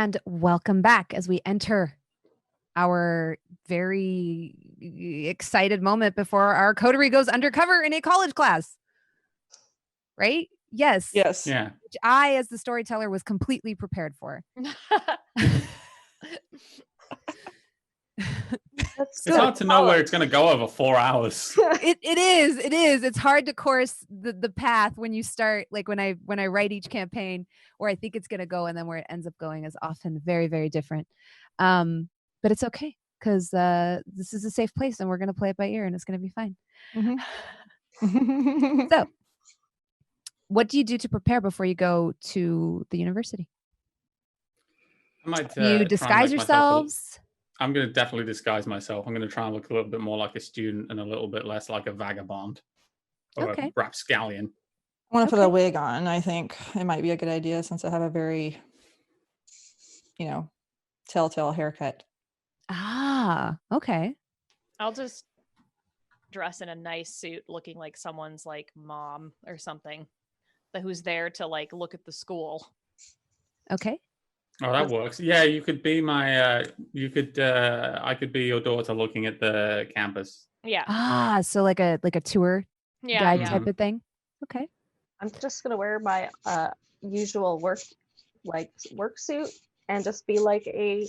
And welcome back as we enter our very excited moment before our coterie goes undercover in a college class. Right? Yes. Yes. Yeah. Which I, as the storyteller, was completely prepared for. It's hard to know where it's going to go over 4 hours. It is. It's hard to course the path when you start, like when I write each campaign, where I think it's going to go and then where it ends up going is often very, very different. But it's okay because this is a safe place and we're going to play it by ear and it's going to be fine. Mm-hmm. So, what do you do to prepare before you go to the university? I might, You disguise yourselves. I'm going to definitely disguise myself. I'm going to try and look a little bit more like a student and a little bit less like a vagabond or a rapscallion. I want to put a wig on. I think it might be a good idea since I have a very, telltale haircut. Ah, okay. I'll just dress in a nice suit looking like someone's like mom or something who's there to like look at the school. Okay. Oh, that works. Yeah, you could be my I could be your daughter looking at the campus. Yeah. Ah, so like a tour guide type of thing. Okay. I'm just gonna wear my usual work suit and just be like a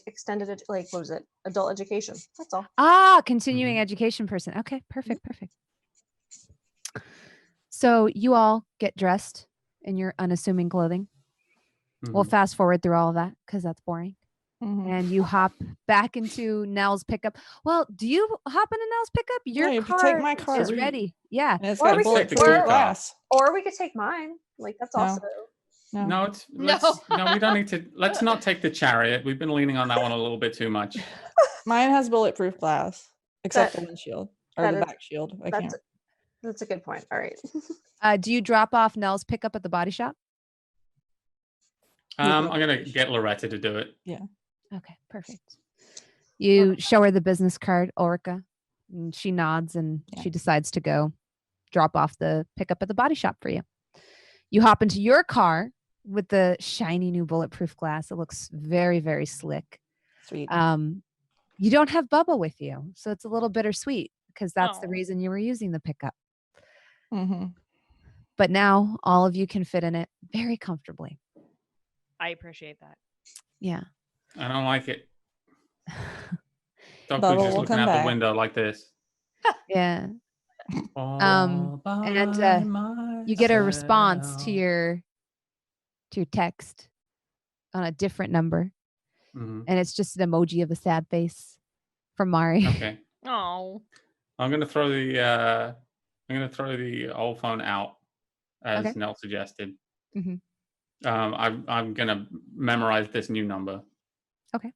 extended what was it? Adult education. That's all. Ah, continuing education person. Okay, perfect. So you all get dressed in your unassuming clothing. We'll fast forward through all of that because that's boring. And you hop back into Nell's pickup. Well, do you hop into Nell's pickup? Your car take my car. is ready. Yeah. And it's got bulletproof glass. Or we could take mine. Like that's also. No, we don't need to. Let's not take the chariot. We've been leaning on that one a little bit too much. Mine has bulletproof glass, except the windshield or the back shield. That's a good point. All right. Do you drop off Nell's pickup at the body shop? I'm gonna get Loretta to do it. Yeah. Okay, perfect. You show her the business card, Ulrika, and she nods and she decides to go drop off the pickup at the body shop for you. You hop into your car with the shiny new bulletproof glass. It looks very, very slick. Sweet. You don't have Bubba with you, so it's a little bittersweet because that's the reason you were using the pickup. But now all of you can fit in it very comfortably. I appreciate that. Yeah. I don't like it. Dogfood's just looking out the window like this. Yeah. And you get a response to your text on a different number. And it's just an emoji of a sad face from Mari. Okay. Oh. I'm gonna throw the old phone out as Nell suggested. I'm gonna memorize this new number. Okay.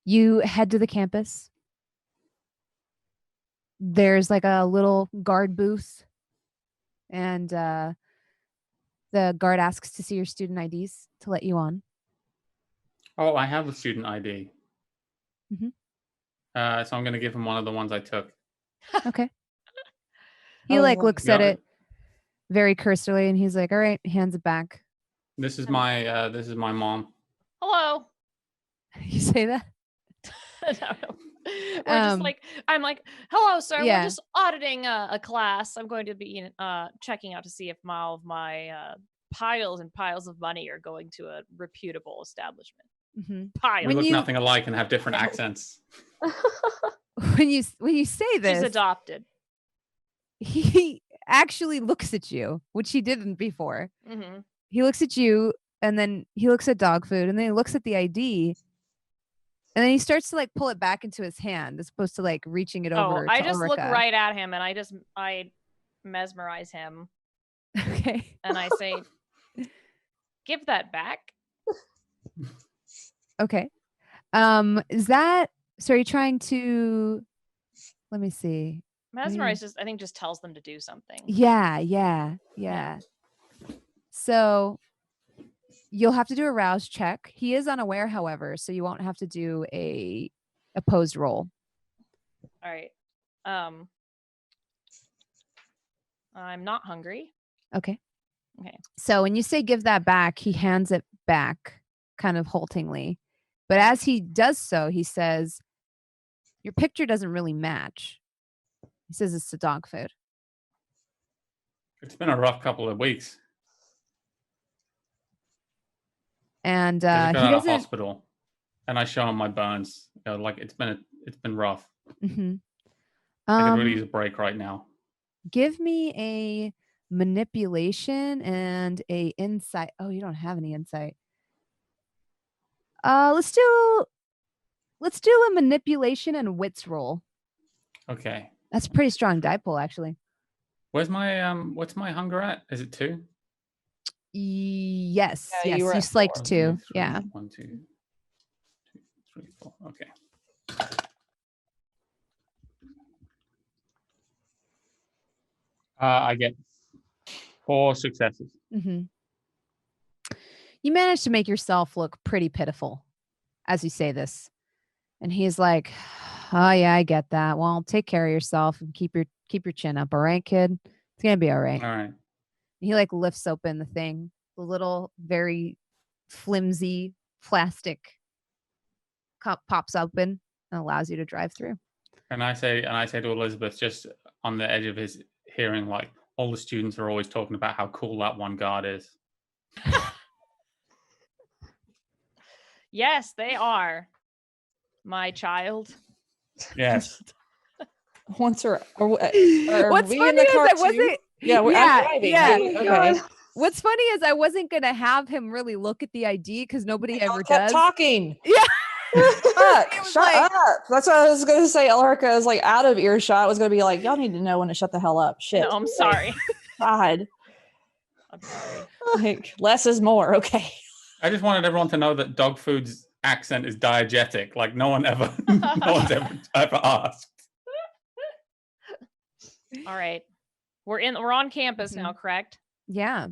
You head to the campus. There's like a little guard booth, and the guard asks to see your student IDs to let you on. Oh, I have a student ID. So I'm gonna give him one of the ones I took. Okay. He looks at it very cursorily, and he's like, "All right," hands it back. This is my mom. Hello. You say that? No. We're just like, I'm like, hello, sir. We're just auditing a class. I'm going to be checking out to see if all of my piles and piles of money are going to a reputable establishment. We look nothing alike and have different accents. When you say this, she's adopted. He actually looks at you, which he didn't before. He looks at you, and then he looks at Dogfood, and then he looks at the ID. And then he starts to like pull it back into his hand as opposed to like reaching it over. I just Ulrika. look right at him and I mesmerize him. Okay. And I say, give that back. Okay. Is that, so are you trying to, let me see. Mesmerize I think just tells them to do something. Yeah. So you'll have to do a rouse check. He is unaware, however, so you won't have to do a opposed roll. All right. I'm not hungry. Okay. Okay. So when you say give that back, he hands it back kind of haltingly. But as he does so, he says, your picture doesn't really match. He says it's to Dogfood. It's been a rough couple of weeks. And he got out of doesn't. Hospital, and I show him my burns. Like it's been rough. Mm-hmm. I could really use a break right now. Give me a manipulation and a insight. Oh, you don't have any insight. Let's do a manipulation and wits roll. Okay. That's a pretty strong die pool, actually. Where's my what's my hunger at? Is it 2? Yes. Yeah, yes. You slaked 2. Yeah. 1, 2, 2, 3, 4. Okay. I get 4 successes. Mm-hmm. You manage to make yourself look pretty pitiful as you say this. And he's like, oh yeah, I get that. Well, take care of yourself and keep your chin up. All right, kid? It's going to be all right. All right. And he like lifts open the thing. The little, very flimsy plastic cup pops open and allows you to drive through. And I say to Elizabeth, just on the edge of his hearing, like, all the students are always talking about how cool that one guard is. Yes, they are. My child. Yes. Once or What's we funny in the is car I too? wasn't. Yeah, I'm driving. Yeah. Okay. What's funny is I wasn't gonna have him really look at the ID because nobody ever kept does. talking. Yeah. Fuck, He was shut like- up. That's what I was going to say. Ulrika is like out of earshot. I was going to be like, y'all need to know when to shut the hell up. Shit. No, I'm sorry. God. I'm sorry. Like, less is more. Okay. I just wanted everyone to know that Dogfood's accent is diegetic. Like no one's ever asked. All right. We're on campus now, correct? Yeah.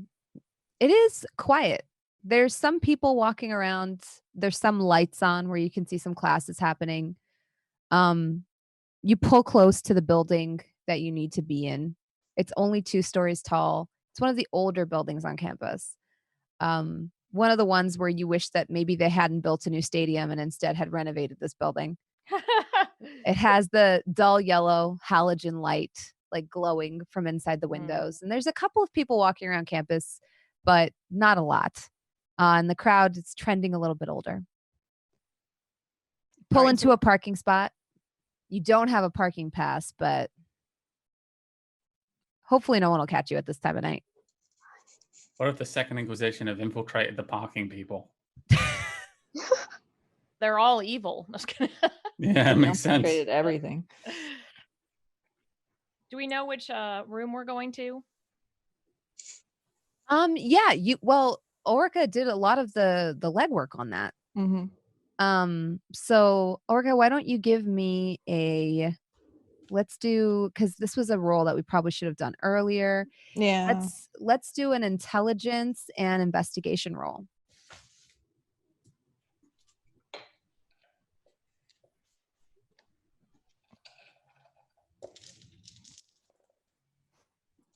It is quiet. There's some people walking around. There's some lights on where you can see some classes happening. You pull close to the building that you need to be in. It's only 2 stories tall. It's one of the older buildings on campus. One of the ones where you wish that maybe they hadn't built a new stadium and instead had renovated this building. It has the dull yellow halogen light like glowing from inside the windows. And there's a couple of people walking around campus, but not a lot. And the crowd is trending a little bit older. Pull into a parking spot. You don't have a parking pass, but hopefully no one will catch you at this time of night. What if the Second Inquisition have infiltrated the parking people? They're all evil. Yeah, it makes sense. Everything. Do we know which room we're going to? Yeah, Ulrika did a lot of the legwork on that. Mm-hmm. So Ulrika, why don't you give me let's do, because this was a roll that we probably should have done earlier. Yeah. Let's do an intelligence and investigation roll.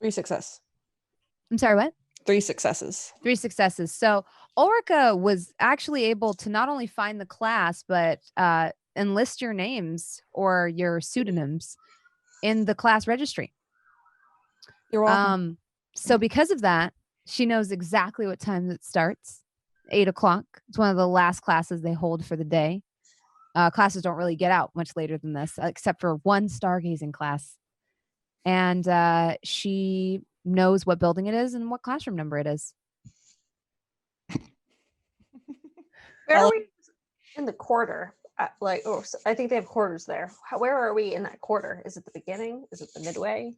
Three success. I'm sorry, what? 3 successes. 3 successes. So Ulrika was actually able to not only find the class, but enlist your names or your pseudonyms in the class registry. You're welcome. So because of that, she knows exactly what time it starts. 8 o'clock. It's one of the last classes they hold for the day. Classes don't really get out much later than this, except for one stargazing class. And she knows what building it is and what classroom number it is. Where are we in the quarter? I think they have quarters there. Where are we in that quarter? Is it the beginning? Is it the midway?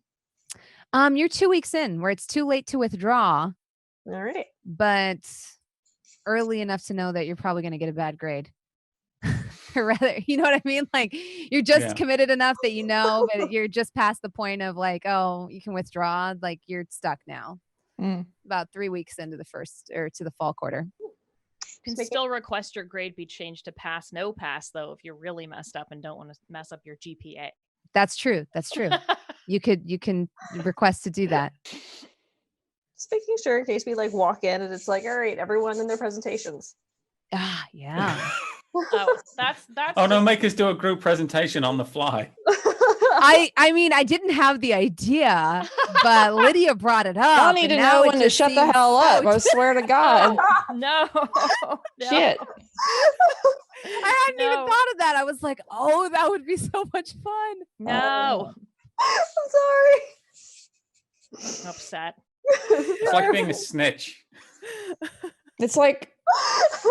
You're 2 weeks in, where it's too late to withdraw. All right. But early enough to know that you're probably going to get a bad grade. Or rather, you know what I mean? Like you're just committed enough that you know, but you're just past the point of like, oh, you can withdraw. Like you're stuck now. About 3 weeks into the first or to the fall quarter. You can still request your grade be changed to pass, no pass, though, if you're really messed up and don't want to mess up your GPA. That's true. That's true. You can request to do that. Just making sure in case we like walk in and it's like, all right, everyone in their presentations. Ah, yeah. Oh, that's. Oh no, make us do a group presentation on the fly. I mean, I didn't have the idea, but Lidija brought it up. Y'all need to know when to shut the hell up. I swear to God. No. Shit. I hadn't even thought of that. I was like, oh, that would be so much fun. No. I'm sorry. Upset. It's like being a snitch. It's like,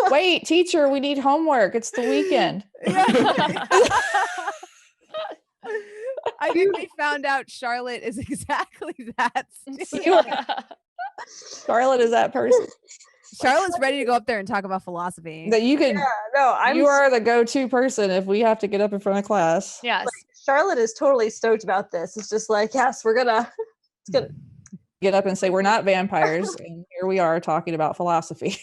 wait, teacher, we need homework. It's the weekend. I think we found out Charlotte is exactly that. Charlotte is that person. Charlotte's ready to go up there and talk about philosophy. That you can. Yeah, no, You are the go-to person if we have to get up in front of class. Yes. Like, Charlotte is totally stoked about this. It's just like, yes, we're gonna. It's gonna get up and say we're not vampires, and here we are talking about philosophy.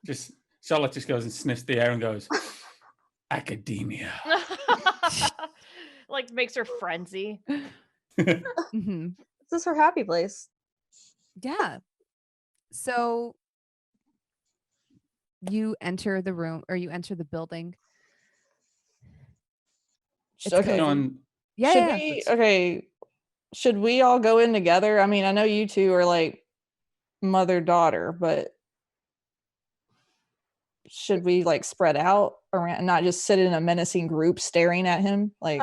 Just Charlotte just goes and sniffs the air and goes, academia. Like makes her frenzy. Mm-hmm. This is her happy place. Yeah. So you enter the room, or you enter the building. Okay. Should we all go in together? I mean, I know you two are like mother-daughter, but should we like spread out around and not just sit in a menacing group staring at him? Like,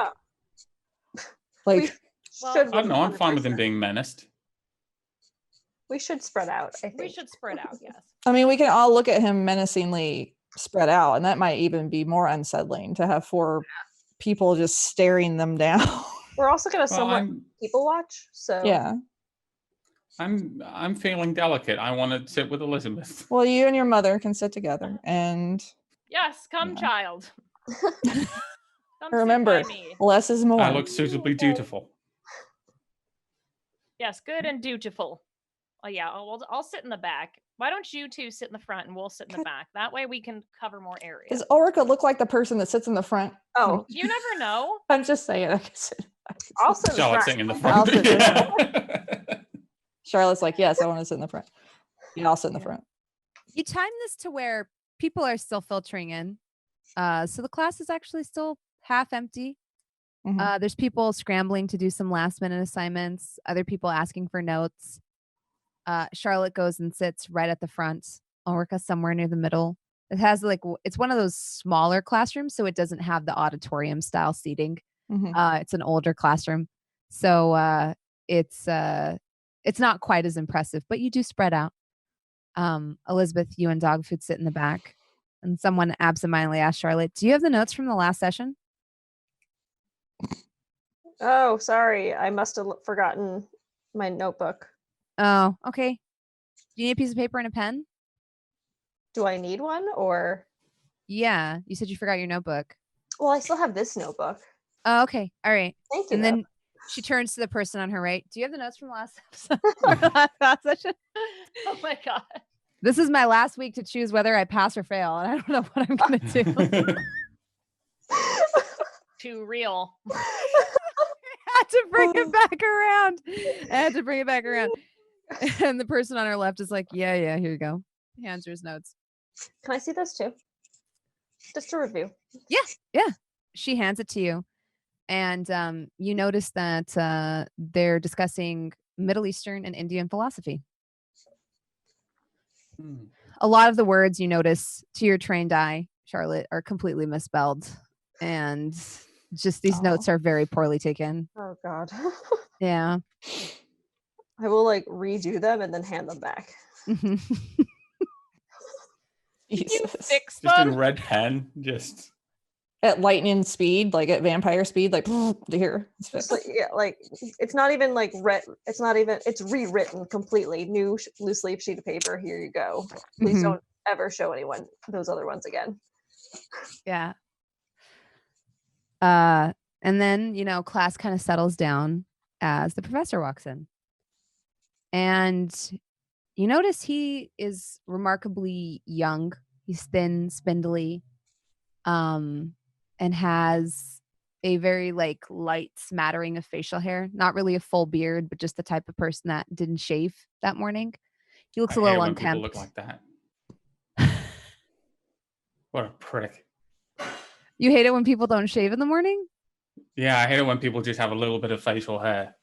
I don't know. I'm fine with him being menaced. We should spread out. I think we should spread out. Yes. I mean, we can all look at him menacingly spread out, and that might even be more unsettling to have 4 people just staring them down. We're also gonna somewhat people watch. So yeah. I'm feeling delicate. I want to sit with Elizabeth. Well, you and your mother can sit together, and yes, come, child. Come remember, less is more. I look suitably dutiful. Yes, good and dutiful. Oh yeah, I'll sit in the back. Why don't you two sit in the front and we'll sit in the back? That way we can cover more area. Does Ulrika look like the person that sits in the front? Oh, you never know. I'm just saying. I guess I'll sit in the Charlotte's front. sitting in the front. Charlotte's like, yes, I want to sit in the front. Yeah, I'll sit in the front. You time this to where people are still filtering in. So the class is actually still half empty. Mm-hmm. There's people scrambling to do some last minute assignments, other people asking for notes. Charlotte goes and sits right at the front. Ulrika somewhere near the middle. It has it's one of those smaller classrooms, so it doesn't have the auditorium style seating. Mm-hmm. It's an older classroom, so it's not quite as impressive, but you do spread out. Elizabeth, you and Dogfood sit in the back, and someone absentmindedly asked Charlotte, "Do you have the notes from the last session?" Oh, sorry. I must have forgotten my notebook. Oh, okay. Do you need a piece of paper and a pen? Do I need one or? Yeah, you said you forgot your notebook. Well, I still have this notebook. Oh, okay. All right. Thank you. And then she turns to the person on her right. Do you have the notes from last session? Oh my God. This is my last week to choose whether I pass or fail, and I don't know what I'm going to do. Too real. I had to bring it back around. And the person on her left is like, yeah, here you go. Hands her his notes. Can I see this too? Just to review. Yeah. She hands it to you. And you notice that they're discussing Middle Eastern and Indian philosophy. A lot of the words you notice to your trained eye, Charlotte, are completely misspelled. And just these notes are very poorly taken. Oh, God. Yeah. I will redo them and then hand them back. You fix just them? in red pen, just at lightning speed, like at vampire speed, like here. Just it's not even it's rewritten completely. New loose leaf sheet of paper. Here you go. Please don't ever show anyone those other ones again. Yeah. And then, class kind of settles down as the professor walks in. And you notice he is remarkably young. He's thin, spindly, and has a very like light smattering of facial hair, not really a full beard, but just the type of person that didn't shave that morning. He looks a little when unkempt. people look like that. What a prick. You hate it when people don't shave in the morning? Yeah, I hate it when people just have a little bit of facial hair.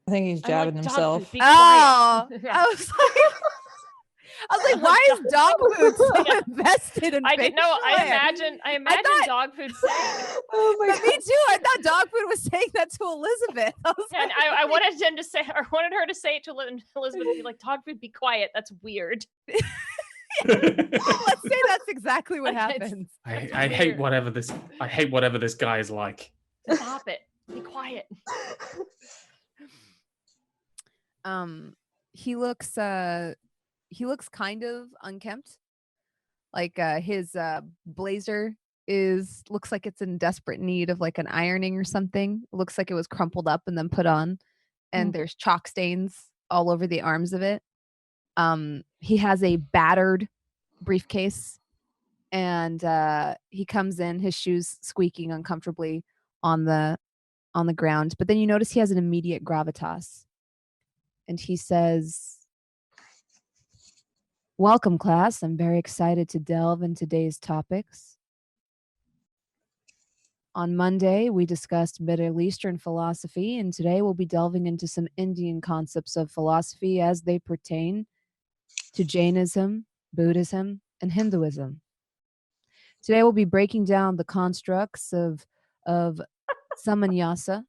I think he's jabbing himself. I was like, why is dog food so invested in I didn't know. I imagine dog food saying. Oh my God. Me too. I thought dog food was saying that to Elizabeth. I wanted him to say, or wanted her to say it to Elizabeth and be like, dog food, be quiet. That's weird. Let's say that's exactly what happens. I hate whatever this guy is like. Stop it. Be quiet. He looks kind of unkempt. Like his blazer looks like it's in desperate need of like an ironing or something. It looks like it was crumpled up and then put on, and there's chalk stains all over the arms of it. He has a battered briefcase, and he comes in, his shoes squeaking uncomfortably on the ground. But then you notice he has an immediate gravitas, and he says, "Welcome, class. I'm very excited to delve into today's topics. On Monday, we discussed Middle Eastern philosophy, and today we'll be delving into some Indian concepts of philosophy as they pertain to Jainism, Buddhism, and Hinduism. Today we'll be breaking down the constructs of samanyasa,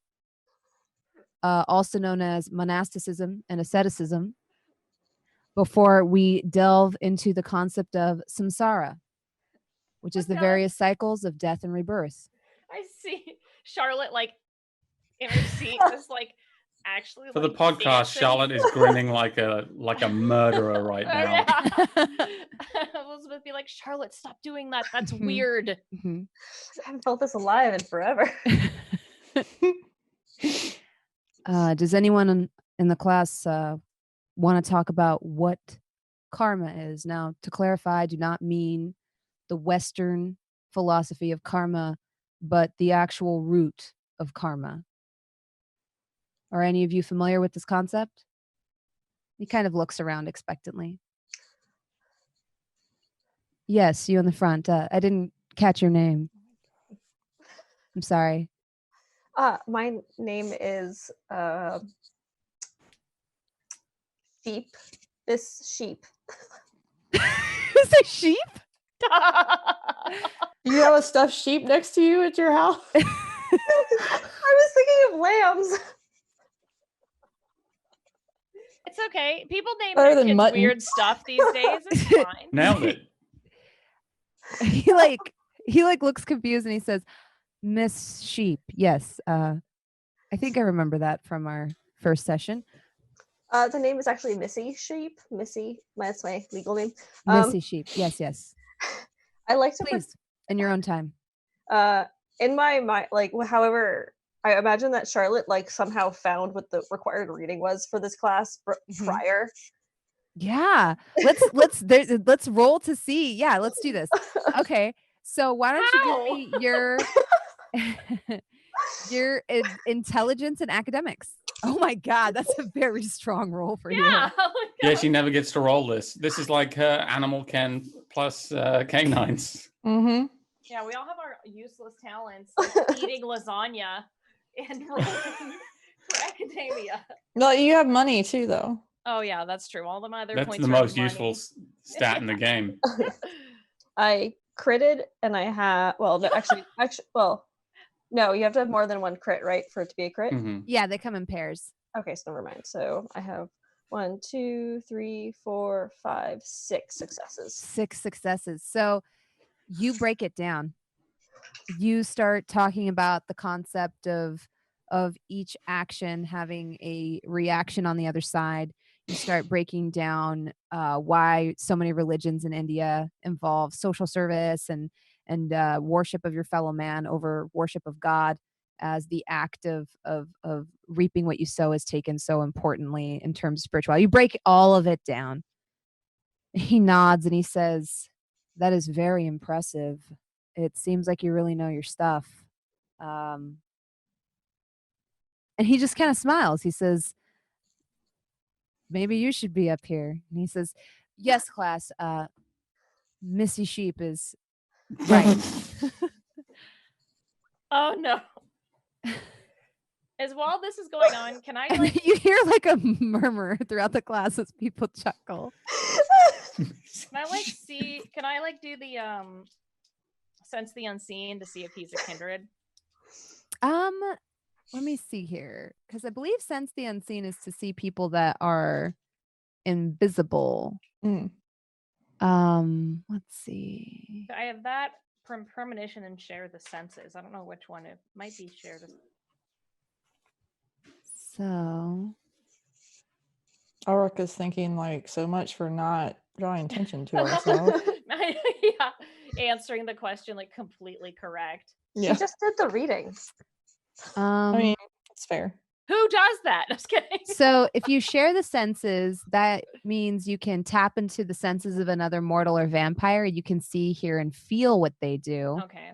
also known as monasticism and asceticism, before we delve into the concept of samsara, which is the various cycles of death and rebirth." I see Charlotte like in her seat, just like actually. For the podcast, Charlotte is grinning like a murderer right now. Elizabeth be like, Charlotte, stop doing that. That's weird. I haven't felt this alive in forever. Does anyone in the class want to talk about what karma is? Now, to clarify, I do not mean the Western philosophy of karma, but the actual root of karma. Are any of you familiar with this concept? He kind of looks around expectantly. Yes, you in the front. I didn't catch your name. I'm sorry. My name is Sheep. This sheep. Is it sheep? You have a stuffed sheep next to you at your house? I was thinking of lambs. It's okay. People name their kids weird stuff these days. It's fine. Nailed it. He looks confused and he says, "Miss Sheep, yes. I think I remember that from our first session." The name is actually Missy Sheep. Missy, that's my legal name. Missy Sheep, yes. I like to please in your own time. In my mind, like, however, I imagine that Charlotte like somehow found what the required reading was for this class prior. Yeah, let's roll to see. Yeah, let's do this. Okay, so why don't you give me your intelligence and academics? Oh my God, that's a very strong roll for you. Yeah, she never gets to roll this. This is like her animal ken plus canines. Mm-hmm. Yeah, we all have our useless talents, like eating lasagna and rolling for academia. No, you have money too, though. Oh yeah, that's true. All the other That's points. the most useful stat in the game. I critted, and I have no, you have to have more than one crit, right, for it to be a crit? Mm-hmm. Yeah, they come in pairs. Okay, so never mind. So I have 1, 2, 3, 4, 5, 6 successes. 6 successes. So you break it down. You start talking about the concept of each action having a reaction on the other side. You start breaking down why so many religions in India involve social service and worship of your fellow man over worship of God, as the act of reaping what you sow is taken so importantly in terms of spirituality. You break all of it down. He nods and he says, "That is very impressive. It seems like you really know your stuff. And he just kind of smiles. He says, maybe you should be up here. And he says, yes, class. Missy Sheep is right. Oh no. As while this is going on, can I like you hear like a murmur throughout the class as people chuckle. Can I like do the sense the unseen to see if he's a kindred? Let me see here, because I believe sense the unseen is to see people that are invisible. Let's see. I have that from premonition and share the senses. I don't know which one. It might be shared. So Ulrika's thinking like, so much for not drawing attention to ourselves. Yeah, answering the question like completely correct. Yeah, She just did the reading. I mean, it's fair. Who does that? I'm just kidding. So if you share the senses, that means you can tap into the senses of another mortal or vampire. You can see, hear, and feel what they do. Okay.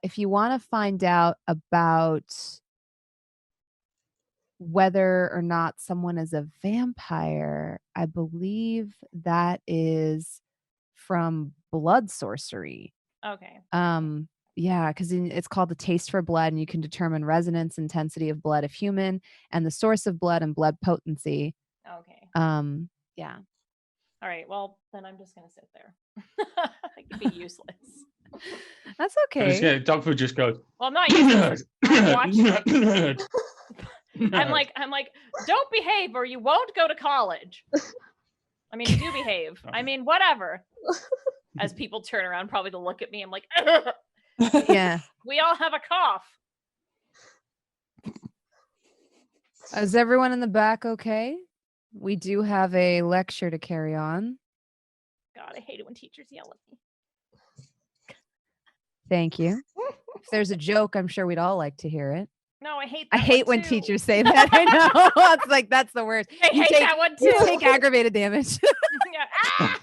If you want to find out about whether or not someone is a vampire, I believe that is from blood sorcery. Okay. Yeah, because it's called the taste for blood, and you can determine resonance, intensity of blood if human, and the source of blood and blood potency. Okay. Yeah. All right. Well, then I'm just gonna sit there. I could be useless. That's okay. Dogfood just goes. Well, I'm not useless. I'm watching. I'm like, don't behave or you won't go to college. I mean, do behave. I mean, whatever. As people turn around, probably to look at me, I'm like, yeah. We all have a cough. Is everyone in the back okay? We do have a lecture to carry on. God, I hate it when teachers yell at me. Thank you. If there's a joke, I'm sure we'd all like to hear it. No, I hate I that hate one when too. teachers say that. I know. It's like, that's the worst. I hate that one too. You take aggravated damage. Yeah. Ah!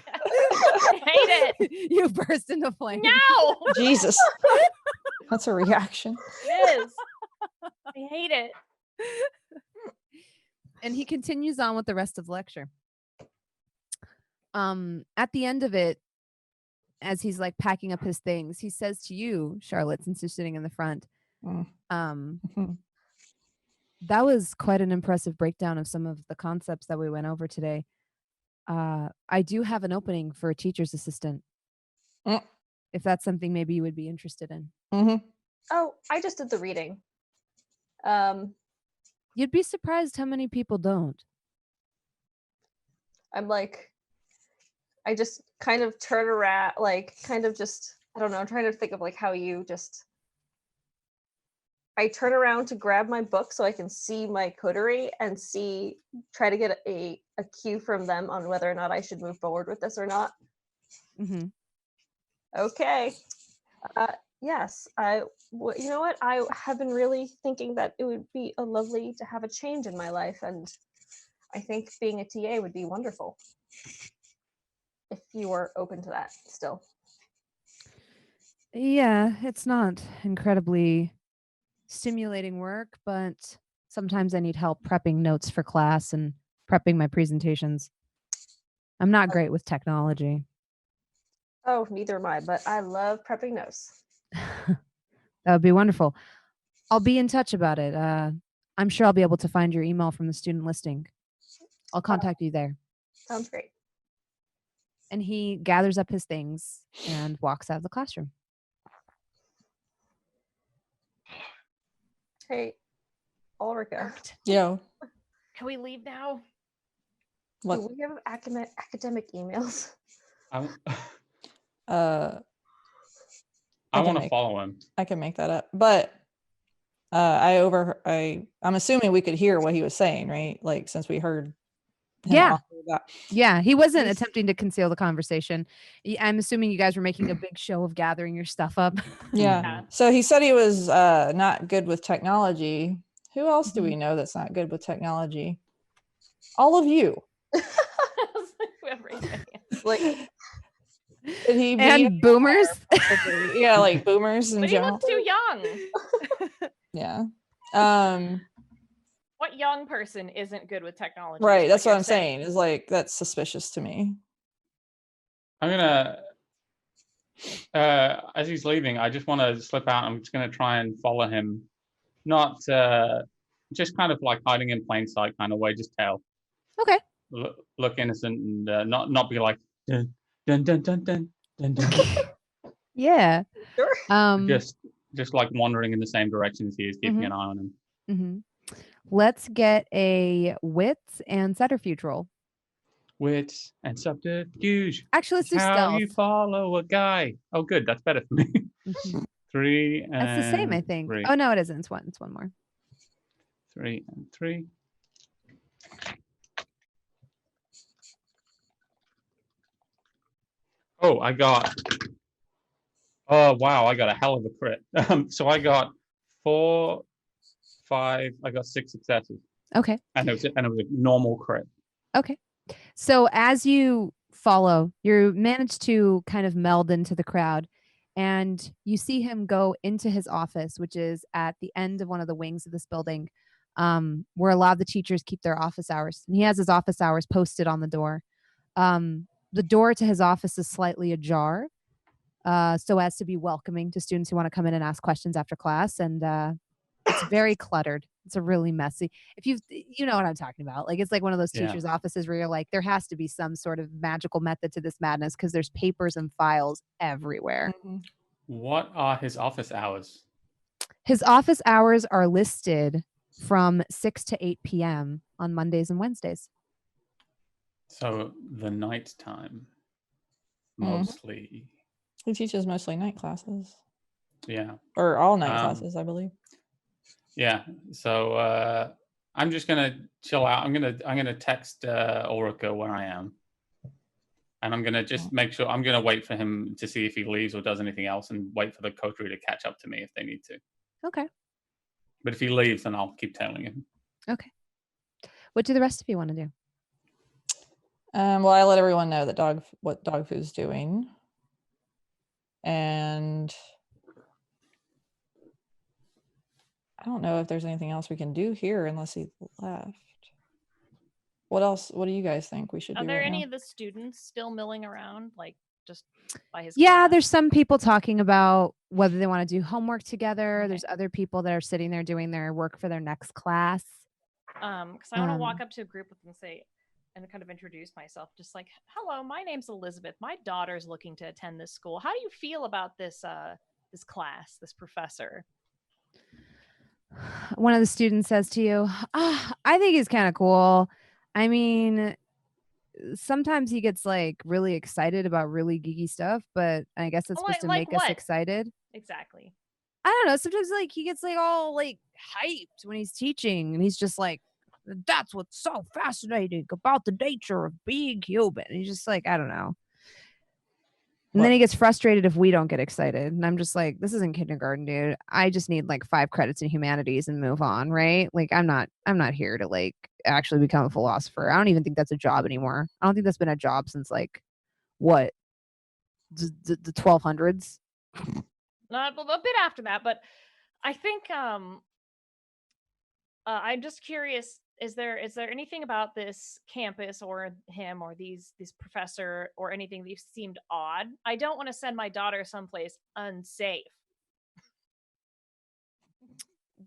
I hate it. You burst into flames. No. Jesus. That's a reaction. It is. I hate it. And he continues on with the rest of the lecture. At the end of it, as he's like packing up his things, he says to you, Charlotte, since you're sitting in the front, that was quite an impressive breakdown of some of the concepts that we went over today. I do have an opening for a teacher's assistant. If that's something maybe you would be interested in. Oh, I just did the reading. You'd be surprised how many people don't. I'm like, I just kind of turn around, like kind of just, I don't know, I'm trying to think of like how you just, I turn around to grab my book so I can see my coterie and try to get a cue from them on whether or not I should move forward with this or not. Okay. Yes, you know what? I have been really thinking that it would be lovely to have a change in my life, and I think being a TA would be wonderful. If you were open to that still. Yeah, it's not incredibly stimulating work, but sometimes I need help prepping notes for class and prepping my presentations. I'm not great with technology. Oh, neither am I, but I love prepping notes. That would be wonderful. I'll be in touch about it. I'm sure I'll be able to find your email from the student listing. I'll contact you there. Sounds great. And he gathers up his things and walks out of the classroom. Hey, Ulrika. Yo. Can we leave now? What? Do we have academic emails? I I want to follow him. I can make that up, but I'm assuming we could hear what he was saying, right? Like, since we heard him offer that. Yeah, he wasn't attempting to conceal the conversation. I'm assuming you guys were making a big show of gathering your stuff up. Yeah. So he said he was not good with technology. Who else do we know that's not good with technology? All of you. Like, did he be and boomers? Yeah, like boomers in But he general. looks too young. Yeah. what young person isn't good with technology? Right, that's what I'm saying. Is like that's suspicious to me. I'm gonna as he's leaving, I just want to slip out. I'm just gonna try and follow him, not just kind of like hiding in plain sight kind of way. Just tell. Okay. Look innocent and not be like dun dun dun dun dun dun dun. Yeah. Sure. Just like wandering in the same direction as he is, keeping an eye on him. Mm-hmm. Let's get a wits and subterfuge roll. Wits and subterfuge. Actually, let's do how stealth. You follow a guy. Oh, good. That's better for me. 3 and that's the same, I think. 3. Oh no, it isn't. It's one more. 3 and 3. Oh, I got. Oh wow, I got a hell of a crit. So I got 4, 5. I got 6 successes. Okay. And it was a normal crit. Okay. So as you follow, you manage to kind of meld into the crowd, and you see him go into his office, which is at the end of one of the wings of this building, where a lot of the teachers keep their office hours. And he has his office hours posted on the door. The door to his office is slightly ajar, so as to be welcoming to students who want to come in and ask questions after class. And it's very cluttered. It's a really messy. If you know what I'm talking about. Like it's like one of those teachers' offices where you're like, there has to be some sort of magical method to this madness because there's papers and files everywhere. What are his office hours? His office hours are listed from 6 to 8 p.m. on Mondays and Wednesdays. So the night time, mostly. He teaches mostly night classes. Yeah. Or all night classes, I believe. Yeah. So I'm just gonna chill out. I'm gonna text Ulrika where I am, and I'm gonna just make sure. I'm gonna wait for him to see if he leaves or does anything else, and wait for the coterie to catch up to me if they need to. Okay. But if he leaves, then I'll keep tailing him. Okay. What do the rest of you want to do? Well, I let everyone know that what Dogfood's doing, and I don't know if there's anything else we can do here unless he left. What else? What do you guys think we should do? Are there right any now? of the students still milling around, like just by his? Yeah, class? there's some people talking about whether they want to do homework together. Okay. There's other people that are sitting there doing their work for their next class. Because I want to walk up to a group with them and say, and kind of introduce myself, just like, hello, my name's Elizabeth. My daughter's looking to attend this school. How do you feel about this this class, this professor? One of the students says to you, I think he's kind of cool. I mean, sometimes he gets like really excited about really geeky stuff, but I guess it's supposed to make us excited. Exactly. I don't know. Sometimes like he gets like all like hyped when he's teaching, and he's just like, that's what's so fascinating about the nature of being human. And he's just like, I don't know. And then he gets frustrated if we don't get excited. And I'm just like, this isn't kindergarten, dude. I just need like 5 credits in humanities and move on, right? Like I'm not here to like actually become a philosopher. I don't even think that's a job anymore. I don't think that's been a job since like what? The 1200s. A bit after that, but I think I'm just curious, is there anything about this campus or him or this professor or anything that seemed odd? I don't want to send my daughter someplace unsafe.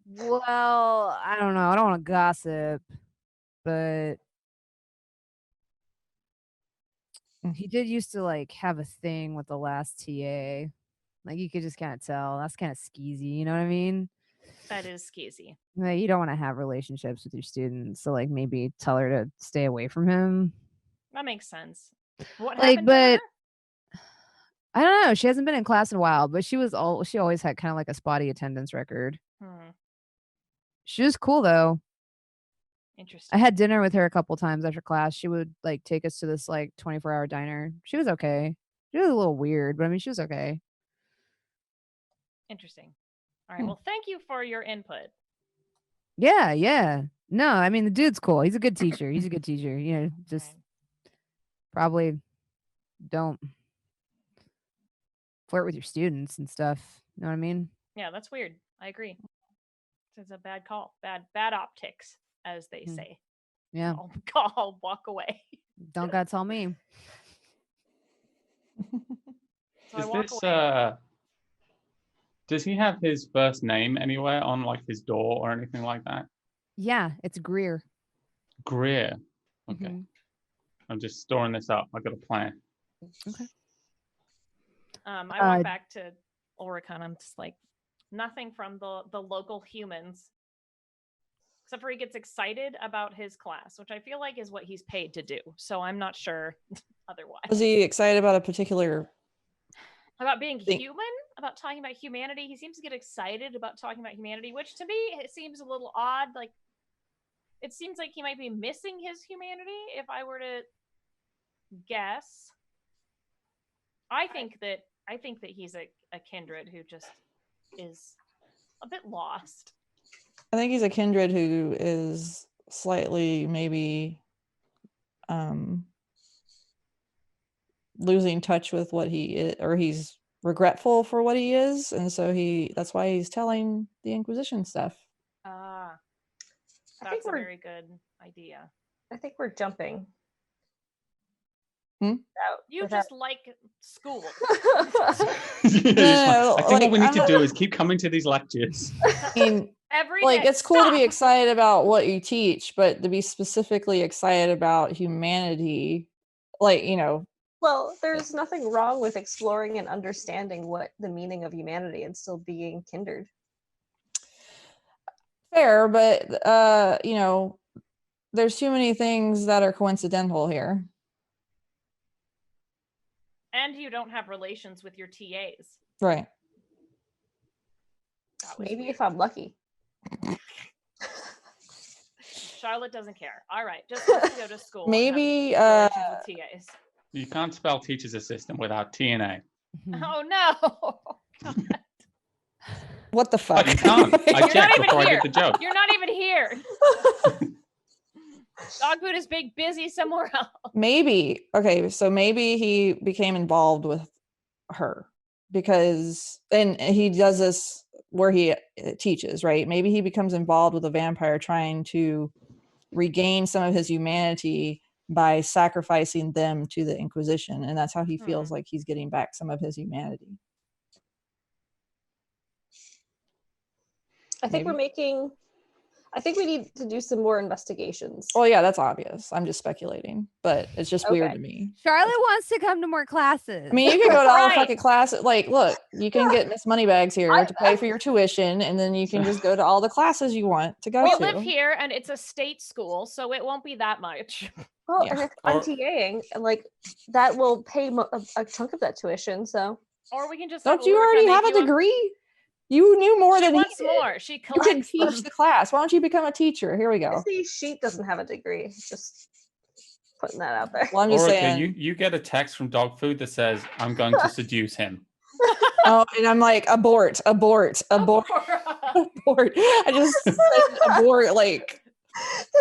Well, I don't know. I don't want to gossip, but he did used to like have a thing with the last TA. Like you could just kind of tell. That's kind of skeezy, you know what I mean? That is skeezy. Like, you don't want to have relationships with your students, so like maybe tell her to stay away from him. That makes sense. What like, happened but to her? I don't know. She hasn't been in class in a while, but she always had kind of like a spotty attendance record. She was cool though. Interesting. I had dinner with her a couple times after class. She would like take us to this like 24-hour diner. She was okay. She was a little weird, but I mean, she was okay. Interesting. All right. Well, thank you for your input. Yeah. No, I mean, the dude's cool. He's a good teacher. You know, just probably don't flirt with your students and stuff. You know what I mean? Yeah, that's weird. I agree. It's a bad call. Bad optics. as they say. Yeah. I'll walk away. Don't gotta tell me. So I walk away. Does he have his first name anywhere on like his door or anything like that? Yeah, it's Greer. Greer. Okay. Mhm. I'm just storing this up. I've got a plan. Okay. I walk back to Ulrika and I'm just like, nothing from the local humans. Except for he gets excited about his class, which I feel like is what he's paid to do. So I'm not sure otherwise. Was he excited about a particular about being human? About talking about humanity? He seems to get excited about talking about humanity, which to me, it seems a little odd. Like, it seems like he might be missing his humanity, if I were to guess. I think that he's a kindred who just is a bit lost. I think he's a kindred who is slightly maybe losing touch with what he is, or he's regretful for what he is, and so that's why he's telling the Inquisition stuff. That's a very good idea. I think we're jumping. You just like school. I think what we need to do is keep coming to these lectures. I mean, it's cool to be excited about what you teach, but to be specifically excited about humanity, Well, there's nothing wrong with exploring and understanding what the meaning of humanity and still being kindred. Fair, but there's too many things that are coincidental here. And you don't have relations with your TAs. Right. Maybe if I'm lucky. Charlotte doesn't care. All right, just let's go to school. Maybe with TAs. You can't spell teacher's assistant without T and A. Oh no. What the fuck? I can't. I checked before I did the joke. You're not even here. Dogfood is being busy somewhere else. Maybe. Okay, so maybe he became involved with her and he does this where he teaches, right? Maybe he becomes involved with a vampire trying to regain some of his humanity by sacrificing them to the Inquisition, and that's how he feels like he's getting back some of his humanity. I think we need to do some more investigations. Oh yeah, that's obvious. I'm just speculating, but it's just weird to me. Charlotte wants to come to more classes. I mean, you can go to all the fucking classes. Like, look, you can get Miss Moneybags here to pay for your tuition, and then you can just go to all the classes you want to go to. We live here, and it's a state school, so it won't be that much. Well, and if I'm TAing, like, that will pay a chunk of that tuition. So, or we can just don't you already have a degree? You knew more than he did. More. She collects. You can teach the class. Why don't you become a teacher? Here we go. See, Sheet doesn't have a degree. Just putting that out there. Well, I'm just saying. You get a text from Dogfood that says, "I'm going to seduce him." Oh, and I'm like, abort. I just said abort, like.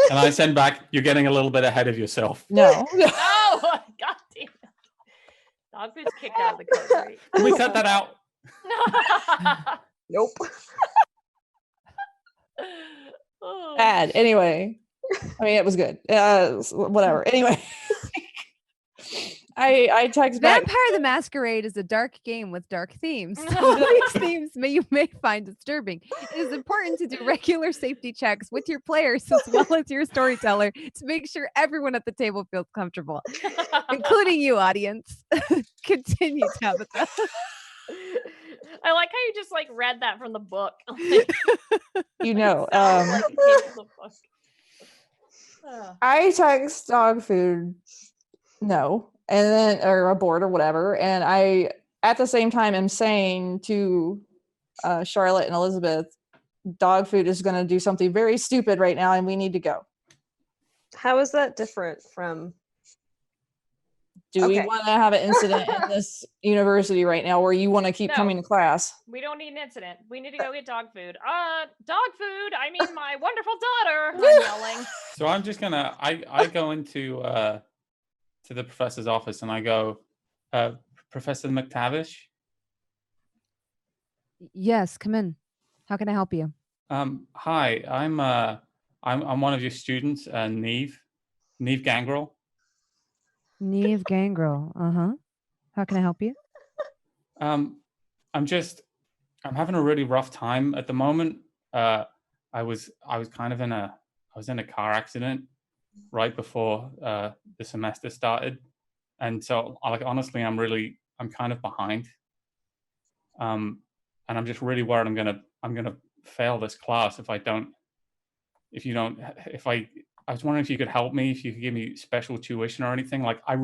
And I send back, "You're getting a little bit ahead of yourself." No. Oh, God damn it. Dogfood's kicked out of the country. Can we cut that out? Nope. Bad. Anyway, I mean, it was good. Whatever. Anyway, I text back. Vampire the Masquerade is a dark game with dark themes. Some of these themes you may find disturbing. It is important to do regular safety checks with your players as well as your storyteller to make sure everyone at the table feels comfortable, including you, audience. Continue, Tabitha. I like how you just like read that from the book. I text Dogfood no, and then or abort or whatever, and I at the same time am saying to Charlotte and Elizabeth, Dogfood is going to do something very stupid right now, and we need to go. How is that different from? Do we want to have an incident in this university right now where you want to keep coming to class? We don't need an incident. We need to go get Dogfood. Dogfood! I mean, my wonderful daughter! I'm yelling. So I'm just gonna. I go into to the professor's office and I go, Professor McTavish. Yes, come in. How can I help you? Hi, I'm I'm one of your students, Neve Gangrel. Neve Gangrel. How can I help you? I'm having a really rough time at the moment. I was kind of in a car accident right before the semester started, and so like honestly, I'm kind of behind. And I'm just really worried I'm gonna fail this class if I was wondering if you could help me, if you could give me special tuition or anything. Like I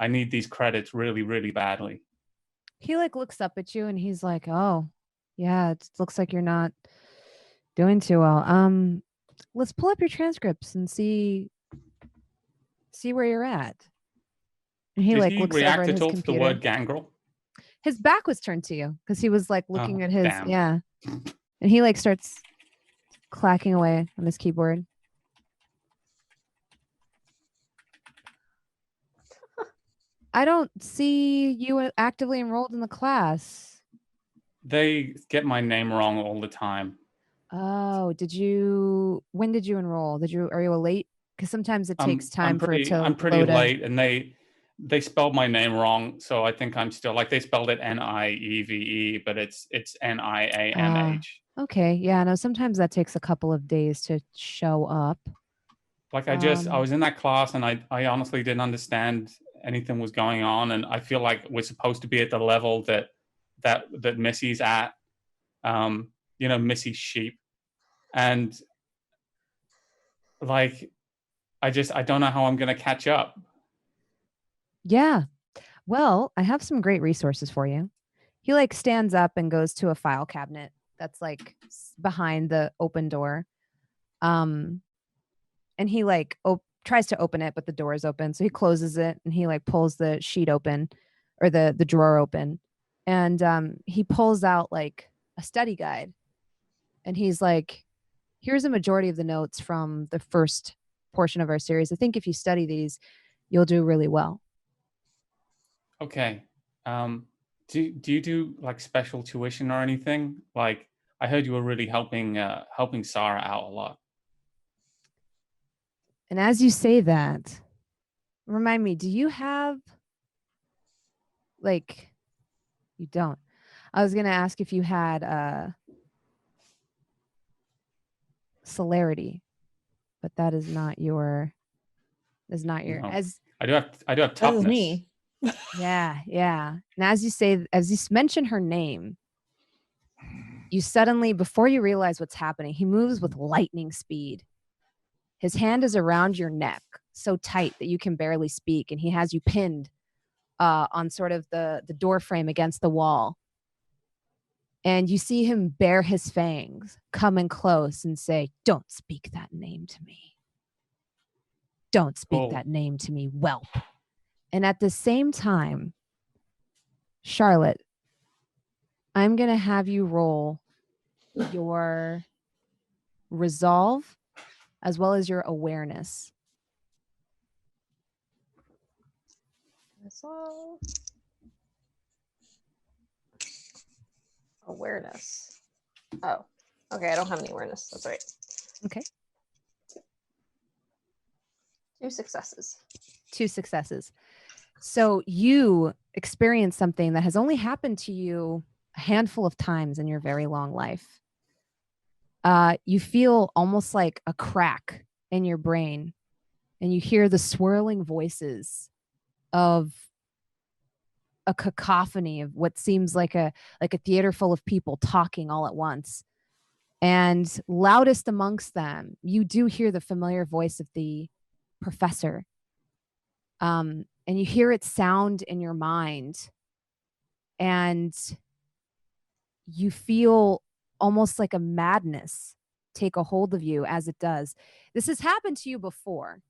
need these credits really, really badly. He like looks up at you and he's like, "Oh, yeah, it looks like you're not doing too well. Let's pull up your transcripts and see where you're at." And he Did like he looks react over at at his all to the computer. word gangrel? His back was turned to you because he was like looking at his damn. yeah. And he like starts clacking away on his keyboard. I don't see you actively enrolled in the class. They get my name wrong all the time. Oh, when did you enroll? Are you a late? Because sometimes it takes time for it to I'm pretty load late, and they spelled my name wrong, so I think I'm still like they spelled it Nieve, but it's Niamh. Okay, yeah, no, sometimes that takes a couple of days to show up. Like I was in that class, and I honestly didn't understand anything was going on, and I feel like we're supposed to be at the level that Missy's at, Missy's sheep, and like I don't know how I'm gonna catch up. Yeah. Well, I have some great resources for you. He like stands up and goes to a file cabinet that's like behind the open door. And he like tries to open it, but the door is open. So he closes it and he like pulls the sheet open or the drawer open. And he pulls out like a study guide. And he's like, here's a majority of the notes from the first portion of our series. I think if you study these, you'll do really well. Okay. Do you do like special tuition or anything? Like I heard you were really helping Sarah out a lot. And as you say that, remind me, do you have like you don't. I was gonna ask if you had celerity, but that is not your No. as I do have toughness. That was me. yeah. And as you mention her name, you suddenly, before you realize what's happening, he moves with lightning speed. His hand is around your neck, so tight that you can barely speak, and he has you pinned on sort of the door frame against the wall. And you see him bare his fangs, coming close and say, "Don't speak that name to me. Don't speak that name to me, whelp." And at the same time, Charlotte, I'm going to have you roll your resolve as well as your awareness. Resolve. Awareness. Oh, okay. I don't have any awareness. That's right. Okay. 2 successes. 2 successes. So you experience something that has only happened to you a handful of times in your very long life. You feel almost like a crack in your brain, and you hear the swirling voices of a cacophony of what seems like a theater full of people talking all at once. And loudest amongst them, you do hear the familiar voice of the professor. And you hear it sound in your mind, and you feel almost like a madness take a hold of you as it does. This has happened to you before.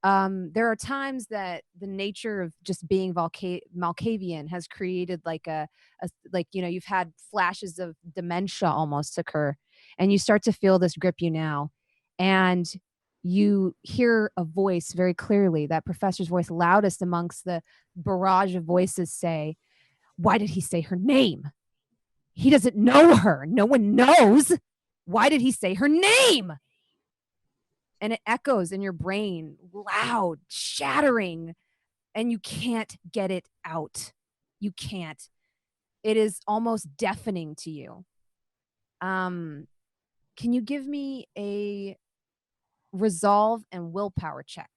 There are times that the nature of just being Malkavian has created like you've had flashes of dementia almost occur, and you start to feel this grip you now. And you hear a voice very clearly, that professor's voice, loudest amongst the barrage of voices, say, "Why did he say her name? He doesn't know her. No one knows. Why did he say her name?" and it echoes in your brain, loud, shattering, and you can't get it out. You can't. It is almost deafening to you. Can you give me a resolve and willpower check?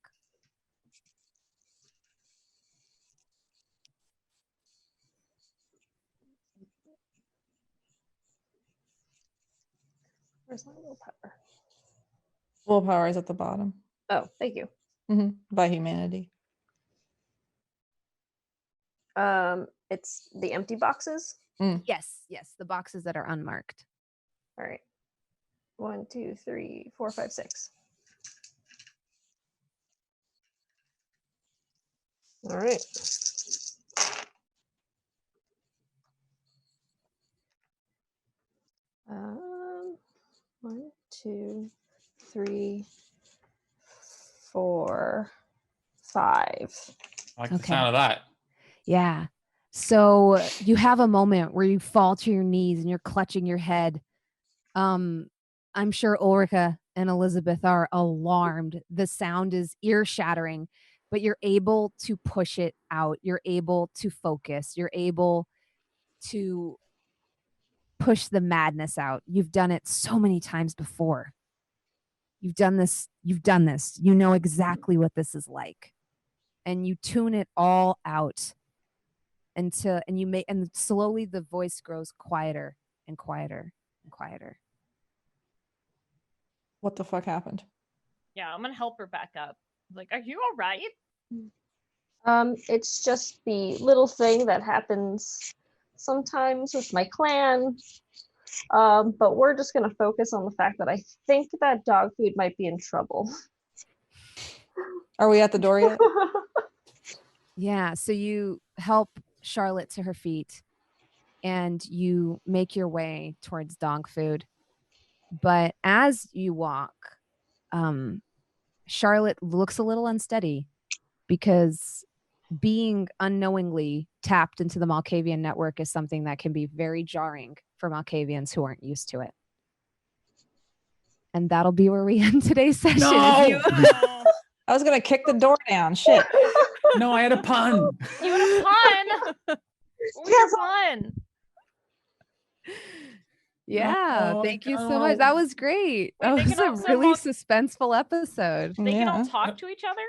Where's my willpower? Willpower is at the bottom. Oh, thank you. By humanity. It's the empty boxes. Yes, the boxes that are unmarked. All right. 1, 2, 3, 4, 5, 6. All right. Um, 1, 2, 3, 4, 5. I like the sound of that. Yeah. So you have a moment where you fall to your knees and you're clutching your head. I'm sure Ulrika and Elizabeth are alarmed. The sound is ear-shattering, but you're able to push it out. You're able to focus. You're able to push the madness out. You've done it so many times before. You've done this. You know exactly what this is like. And you tune it all out and slowly the voice grows quieter and quieter and quieter. What the fuck happened? Yeah, I'm gonna help her back up. Like, are you all right? It's just the little thing that happens sometimes with my clan. But we're just gonna focus on the fact that I think that Dogfood might be in trouble. Are we at the door yet? Yeah, so you help Charlotte to her feet and you make your way towards Dogfood. But as you walk, Charlotte looks a little unsteady because being unknowingly tapped into the Malkavian network is something that can be very jarring for Malkavians who aren't used to it. And that'll be where we end today's session. No! I was gonna kick the door down. Shit. No, I had a pun. You had a pun. What was your pun? Yeah, No, thank you so no. much. That was great. Wait, That they was can a also really walk- suspenseful episode. They can all Yeah. talk to each other?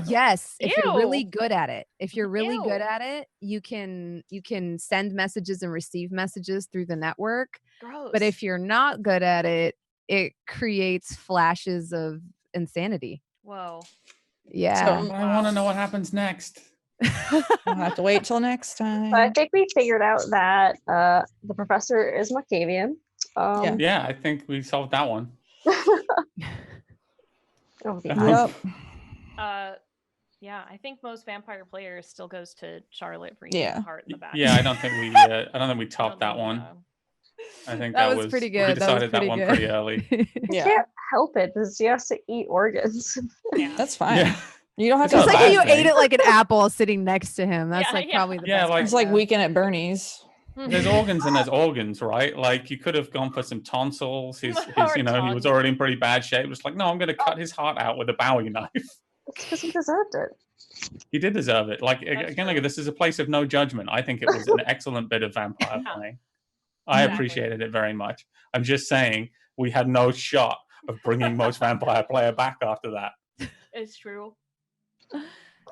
Yes, if you're really Ew. good at it. If you're really Ew. good at it, you can send messages and receive messages through the network. Gross. But if you're not good at it, it creates flashes of insanity. Whoa. Yeah. So- I want to know what happens next. We'll have to wait till next time. But I think we figured out that the professor is Malkavian. Yeah, I think we solved that one. Oh, the Yep. Yeah, I think most vampire players still goes to Charlotte for Yeah. the heart in the back. Yeah, I don't think we topped that one. I think That that was pretty good. We That was decided that pretty one good. pretty early. You Yeah. can't help it because she has to eat organs. Yeah. That's fine. Yeah. You don't have It's to. Just not like a how you bad ate thing. it like an apple sitting next to him. That's Yeah, like yeah. probably the Yeah, best like- part It's like though. Weekend at Bernie's. There's organs and there's organs, right? Like you could have gone for some tonsils. His Or he was tongue. already in pretty bad shape. It was like, no, I'm going to cut his heart out with a Bowie knife. It's because he deserved it. He did deserve it. Like That's again, true. like this is a place of no judgment. I think it was an excellent bit of vampire playing. I Exactly. appreciated it very much. I'm just saying we had no shot of bringing most vampire player back after that. It's true.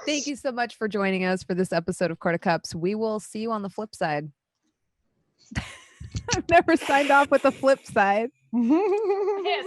Thank you so much for joining us for this episode of Court of Cups. We will see you on the flip side. I've never signed off with the flip side. Yes.